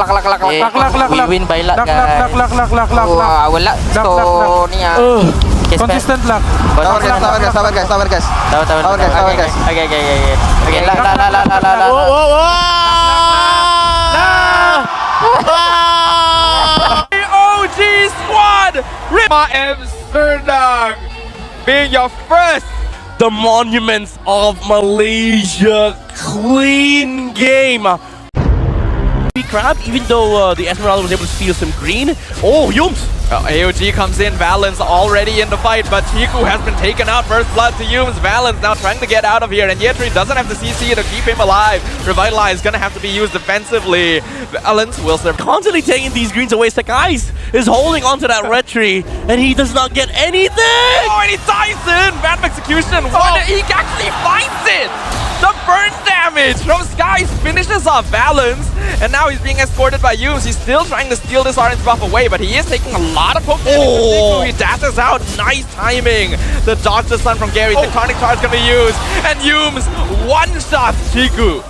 We win by luck, guys. Wala. So, niya. Consistent luck. Sabar guys. Okay. OG squad! Rima Amsterdam being your first. The monuments of Malaysia. Clean game. Kramm, even though the Esmeralda was able to steal some green. Oh, Yums! AOG comes in, Valens already in the fight, but Chiku has been taken out. First blood to Yums. Valens now trying to get out of here, and Yetri doesn't have the CC to keep him alive. Revitalize gonna have to be used defensively. Valens will serve. Constantly taking these greens away. Sakai's is holding onto that red tree, and he does not get anything! Oh, and he dies in! Bad execution. What? He actually finds it! The burn damage from Skies finishes off Valens, and now he's being escorted by Yums. He's still trying to steal this orange buff away, but he is taking a lot of poke damage. Oh. He dashes out. Nice timing. The dodge the stun from Gary. The Tectonic Charge gonna be used, and Yums one-shots Chiku.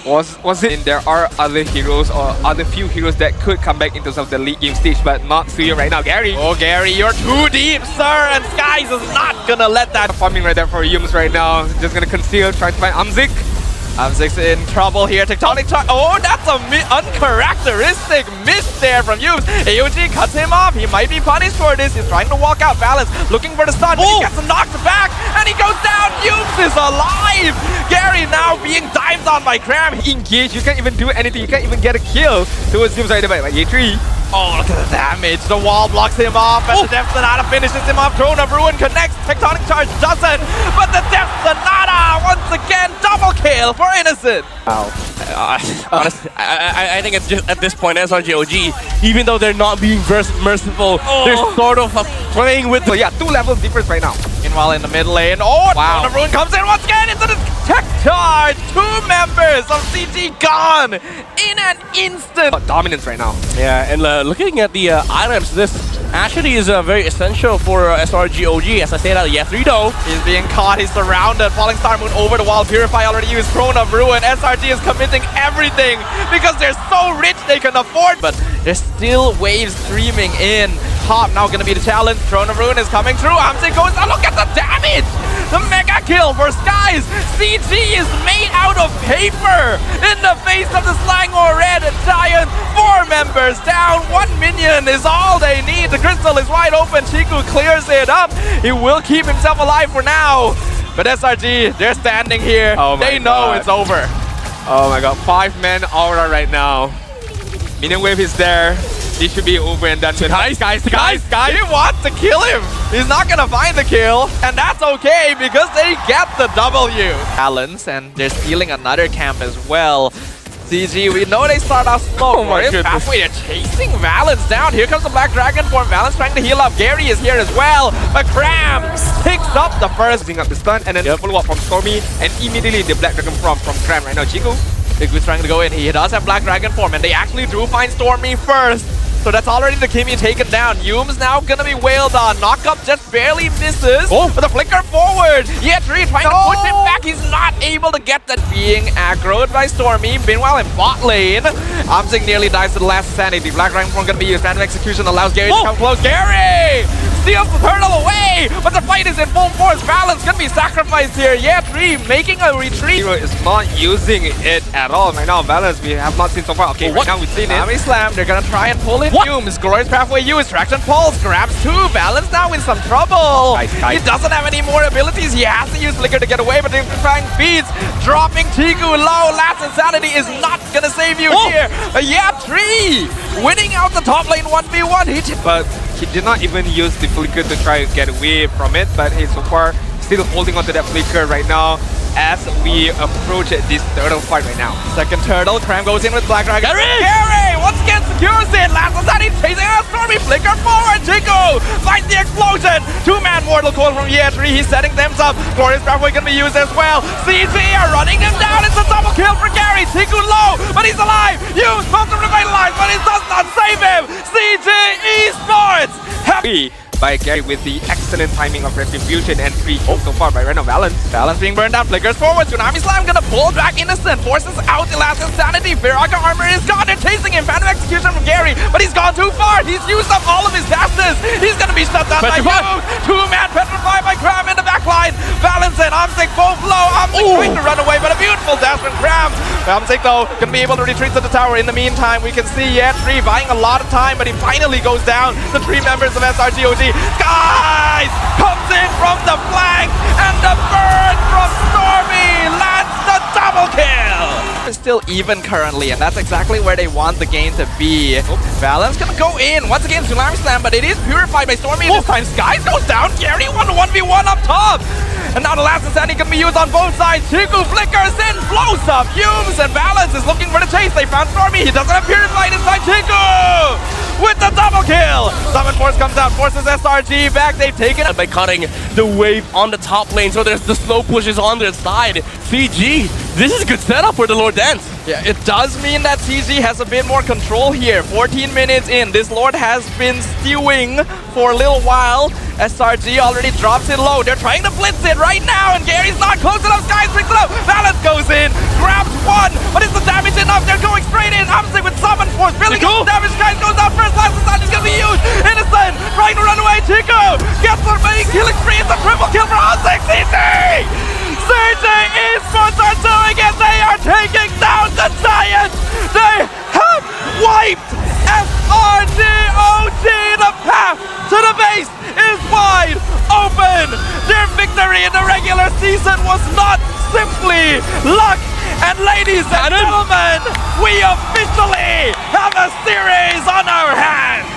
Was it? There are other heroes or other few heroes that could come back in terms of the league game stage, but not Suya right now. Gary. Oh, Gary, you're too deep, sir, and Skies is not gonna let that. Farming right there for Yums right now. Just gonna conceal, trying to find Amzik. Amzik's in trouble here. Tectonic Charge. Oh, that's a uncharacteristic miss there from Yums. AOG cuts him off. He might be punished for this. He's trying to walk out. Valens looking for the stun, but he gets knocked back, and he goes down. Yums is alive. Gary now being dived on by Kramm. Engage. You can't even do anything. You can't even get a kill towards Yums right away. Like A3. Oh, look at the damage. The wall blocks him off, and the Death Sonata finishes him off. Throne of Ruin connects. Tectonic Charge doesn't, but the Death Sonata once again double kill for Innocent. Wow. Honestly, I think it's just at this point, SRGOG, even though they're not being merciful, they're sort of playing with. So yeah, 2 levels difference right now. Meanwhile, in the mid lane, wow. Throne of Ruin comes in once again into the Tech Charge. 2 members of CG gone in an instant. Dominance right now. Yeah, and looking at the items, this actually is very essential for SRGOG. As I said, Yetri though. He's being caught, he's surrounded. Falling Star Moon over the wall. Purify already used. Throne of Ruin. SRG is committing everything because they're so rich they can afford. But there's still waves streaming in. Top now gonna be the challenge. Throne of Ruin is coming through. Amzik goes down. Look at the damage! The mega kill for Skies. CG is made out of paper in the face of the Slangor Red Giant. 4 members down. 1 minion is all they need. The crystal is wide open. Chiku clears it up. He will keep himself alive for now. But SRG, they're standing here. They know it's over. Oh my god, 5-man aura right now. Minion wave is there. This should be over and done with. Guys, he wants to kill him. He's not gonna find the kill, and that's okay because they get the W. Balance, and they're stealing another camp as well. CG, we know they start off slow. Halfway, they're chasing Valens down. Here comes the Black Dragon form. Valens trying to heal up. Gary is here as well. But Kramm picks up the first. Using up the stun, and then follow up from Stormy, and immediately the Black Dragon form from Kramm right now. Chiku. Bigwoo's trying to go in. He does have Black Dragon form, and they actually do find Stormy first. So that's already the Kimi taken down. Yums now gonna be wailed on. Knockup just barely misses. But the flicker forward. Yetri trying to push him back. He's not able to get that, being aggroed by Stormy. Meanwhile, in bot lane, Amzik nearly dies to the last sanity. Black Dragon form gonna be used. Random execution allows Gary to come close. Gary steals the turtle away, but the fight is in full force. Valens gonna be sacrificed here. Yetri making a retreat. Hero is not using it at all right now. Valens we have not seen so far. Okay, right now we've seen it. Slam. They're gonna try and pull it. Yums, glorious pathway used. Traction pulse grabs 2. Valens now in some trouble. He doesn't have any more abilities. He has to use flicker to get away, but they're trying feeds. Dropping Chiku low. Last insanity is not gonna save you here. Yetri winning out the top lane 1v1. But he did not even use the flicker to try to get away from it, but he's so far still holding onto that flicker right now as we approach this turtle fight right now. Second turtle, Kramm goes in with Black Dragon. Gary once again secures it. Last Lazari chasing out Stormy. Flicker forward. Chico finds the explosion. 2-man Mortal Coil from Yetri. He's setting them up. Glorious Pathway gonna be used as well. CG are running him down. It's a double kill for Gary. Chico low, but he's alive. Use both to revitalize, but it does not save him. CG Esports happy by Gary with the excellent timing of Retribution and free kill so far by Reno Valence. Valence being burned down, flickers forward. Tsunami Slam gonna pull back Innocent, forces out the last insanity. Firaga armor is gone. They're chasing him. Phantom execution from Gary, but he's gone too far. He's used up all of his dashes. He's gonna be shut down by Hughes. Two-man petrified by Kramm in the backline. Valence and Amzik both low. Amzik trying to run away, but a beautiful dash from Kramm. Amzik though gonna be able to retreat to the tower. In the meantime, we can see Yetri buying a lot of time, but he finally goes down. The three members of SRGOG. Skies comes in from the flank, and the burn from Stormy lands the double kill. It's still even currently, and that's exactly where they want the game to be. Valence gonna go in once again. Tsunami Slam, but it is purified by Stormy this time. Skies goes down. Gary 1v1 up top. And now the last insanity can be used on both sides. Chiku flickers in, blows up Humes, and Valence is looking for the chase. They found Stormy. He doesn't have purified inside Chiku with the double kill. Summon Force comes out, forces SRG back. They've taken it by cutting the wave on the top lane, so there's the slow pushes on their side. CG, this is a good setup for the Lord Dance. Yeah, it does mean that CG has a bit more control here. 14 minutes in, this Lord has been stewing for a little while. SRG already drops it low. They're trying to blitz it right now, and Gary's not close enough. Skies picks it up. Valence goes in, grabs one, but is the damage enough? They're going straight in. Amzik with Summon Force, really good damage. Skies goes out first. Last attack is gonna be used. Innocent trying to run away. Chico gets the main killing spree. It's a triple kill for Amzik. CG Esports are doing it. They are taking down the Giants. They have wiped SRGOG. The path to the base is wide open. Their victory in the regular season was not simply luck. And ladies and gentlemen, we officially have a series on our hands.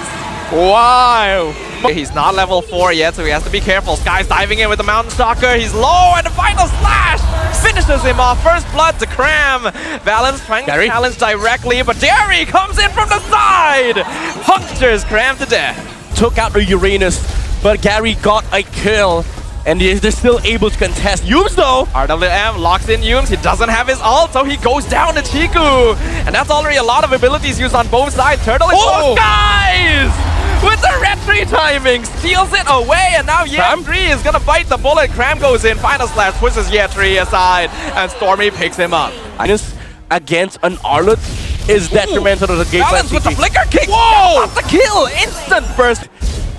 Wow. He's not level 4 yet, so he has to be careful. Sky's diving in with the Mountain Stalker. He's low, and the final slash finishes him off. First blood to Kramm. Valence trying to challenge directly, but Gary comes in from the side. Punctures Kramm to death. Took out the Uranus, but Gary got a kill. And they're still able to contest. Humes though! RWM locks in Humes. He doesn't have his ult, so he goes down to Chiku. And that's already a lot of abilities used on both sides. Turtle is Skies! With the retry timing, steals it away, and now Yetri is gonna bite the bullet. Kramm goes in, final slash pushes Yetri aside, and Stormy picks him up. Against an Arlet is detrimental to the game. Valence with the flicker kick! Whoa! That's the kill! Instant burst!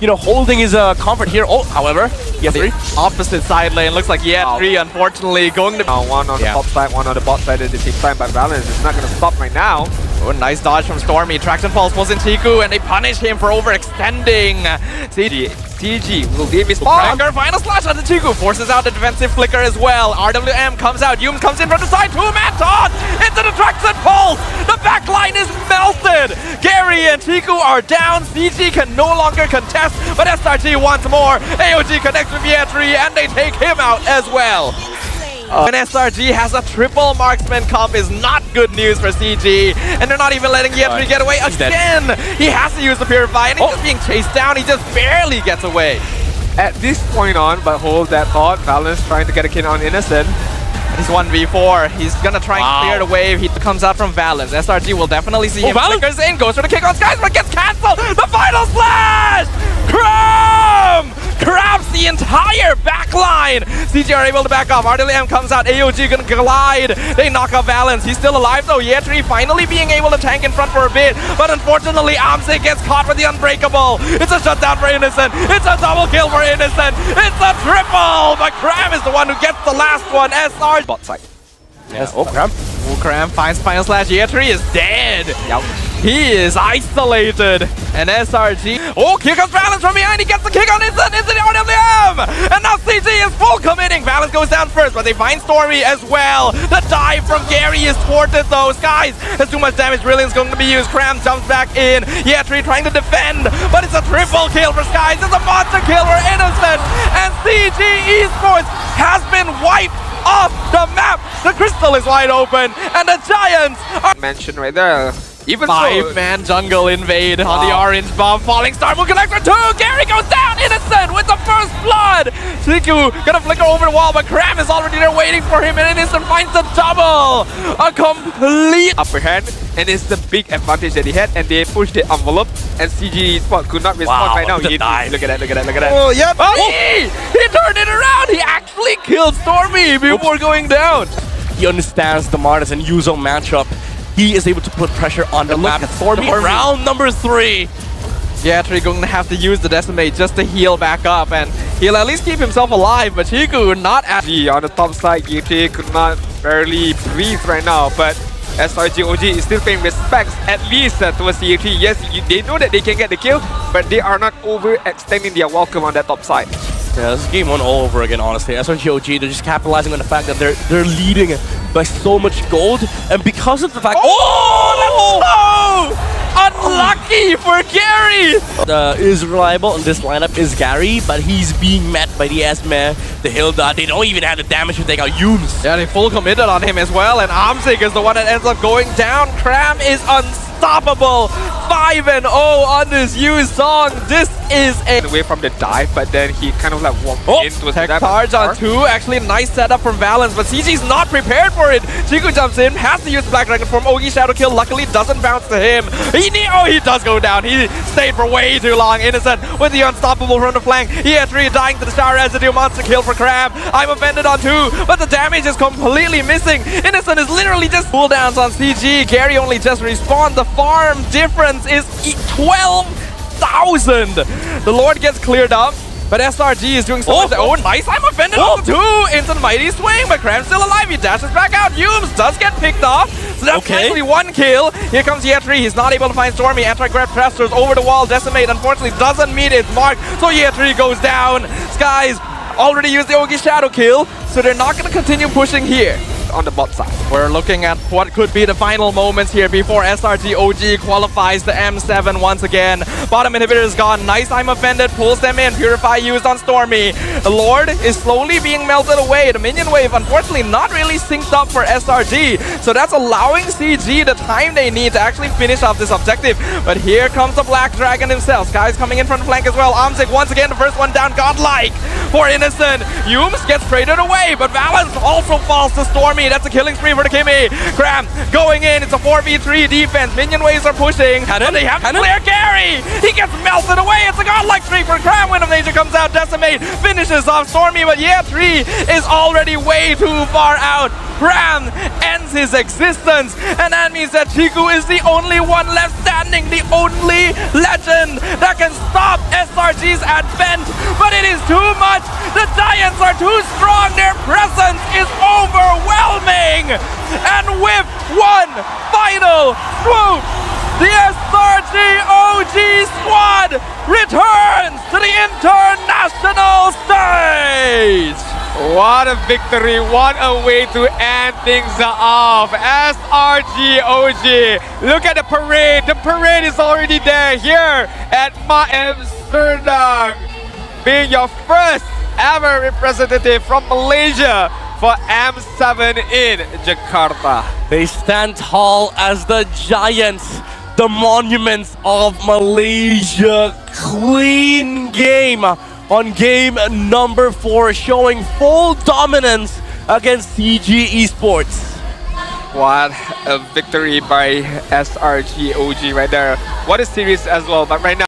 You know, holding his comfort here. Oh, however, Yetri. Opposite side lane, looks like Yetri unfortunately going to... One on the top side, one on the bot side at the same time, but Valence is not going to stop right now. Oh, nice dodge from Stormy. Traction Pulse pulls in Chiku, and they punish him for overextending. CG will leave his spawn. Final slash on the Chiku. Forces out the defensive flicker as well. RWM comes out. Humes comes in from the side. Two-man taunt into the Traction Pulse. The backline is melted. Gary and Chiku are down. CG can no longer contest, but SRG wants more. AOG connects with Yetri, and they take him out as well. When SRG has a triple marksman comp is not good news for CG, and they're not even letting Yetri get away again. He has to use the Purify, and he's just being chased down. He just barely gets away. At this point on, but hold that thought, Valence trying to get a kill on Innocent. He's 1v4. He's gonna try and clear the wave. He comes out from Valence. SRG will definitely see him. Flickers in, goes for the kick on Skies, but gets cancelled. The final slash! Kramm! Grabs the entire backline. CG are able to back off. RWM comes out. AOG gonna glide. They knock out Valence. He's still alive though. Yetri finally being able to tank in front for a bit, but unfortunately Amzik gets caught with the unbreakable. It's a shutdown for Innocent. It's a double kill for Innocent. It's a triple, but Kramm is the one who gets the last one. SR bot side. Yes. Oh, Kramm. Oh, Kramm finds final slash. Yetri is dead. He is isolated. And SRG. Oh, here comes Valence from behind. He gets the kick on Instant. Instant RWM. And now CG is full committing. Valence goes down first, but they find Stormy as well. The dive from Gary is thwarted though. Skies has too much damage. Brilliant's going to be used. Kramm jumps back in. Yetri trying to defend, but it's a triple kill for Skies. It's a monster kill for Innocent. And CG Esports has been wiped off the map. The crystal is wide open, and the Giants are mentioned right there. Even Five-man jungle invade on the orange bomb. Falling Star Moon connects for 2. Gary goes down. Innocent with the first blood. Shiku gonna flicker over the wall, but Kramm is already there waiting for him, and Innocent finds the double. A complete upper hand, and it's the big advantage that he had, and they pushed the envelope, and CG Sport could not respond Wow, right now. the He, dive. look at that, look at that, look at that. Oh, yep. Oh, he turned it around. He actually killed Stormy before going down. He understands the Martis and Yuzo matchup. He is able to put pressure on the Look map. at Stormy, Stormy. round number 3. Yeah, Tree going to have to use the Decimate just to heal back up, and he'll at least keep himself alive, but Shiku not at... On the top side, GT could not barely breathe right now, but SRGOG is still paying respects at least towards CAT. Yes, they know that they can get the kill, but they are not overextending their welcome on that top side. Yeah, this is game 1 all over again, honestly. SRGOG, they're just capitalizing on the fact that they're leading by so much gold, and because of the fact... Oh, that's so unlucky for Gary! Is reliable in this lineup is Gary, but he's being met by the Esme, the Hilda. They don't even have the damage to take out Yumes. Yeah, they full committed on him as well, and Amsik is the one that ends up going down. Kramm is unstoppable. 5-0 on this Yu song. This is a Away from the dive, but then he kind of like walked into tech that charge on 2. Actually, nice setup from Valence, but CG's not prepared for it. Chiku jumps in, has to use Black Dragon Form. Ogi Shadow Kill luckily doesn't bounce to him. He does go down. He stayed for way too long. Innocent with the unstoppable from the flank. EA3 dying to the shower residue. Monster kill for Kramm. I'm offended on 2, but the damage is completely missing. Innocent is literally just cooldowns on CG. Gary only just respawned. The farm difference is 12,000. The Lord gets cleared up, but SRG is doing so much. Oh, nice. I'm offended on 2 into the mighty swing, but Kramm's still alive. He dashes back out. Yumes does get picked off. So that's actually 1 kill. Here comes Ye3. He's not able to find Stormy. Anti-grab pressures over the wall. Decimate unfortunately doesn't meet its mark. So Ye3 goes down. Skies already used the Ogi Shadow kill, so they're not going to continue pushing here. On the bot side, we're looking at what could be the final moments here before SRGOG qualifies the M7 once again. Bottom inhibitor is gone. Nice, I'm offended. Pulls them in. Purify used on Stormy. The Lord is slowly being melted away. The minion wave, unfortunately, not really synced up for SRG. So that's allowing CG the time they need to actually finish off this objective. But here comes the Black Dragon himself. Sky's coming in from the flank as well. Amsik once again, the first one down. Godlike for Innocent. Yumes gets traded away, but Valence also falls to Stormy. That's a killing spree for the Kimmy. Kramm going in. It's a 4v3 defense. Minion waves are pushing. But they have to clear Gary. He gets melted away. It's a godlike streak for Kramm. Wind of Nature comes out. Decimate finishes off Stormy, but Ye3 is already way too far out. Kramm ends his existence, and that means that Chiku is the only one left standing, the only legend that can stop SRG's advent. But it is too much. The Giants are too strong. Their presence is overwhelming. And with one final swoop, the SRGOG squad returns to the international stage. What a victory, what a way to end things off. SRGOG, look at the parade is already there here at Amsterdam, being your first ever representative from Malaysia for M7 in Jakarta. They stand tall as the giants, the monuments of Malaysia. Clean game on game number 4, showing full dominance against CG Esports. What a victory by SRGOG right there. What a series as well, but right now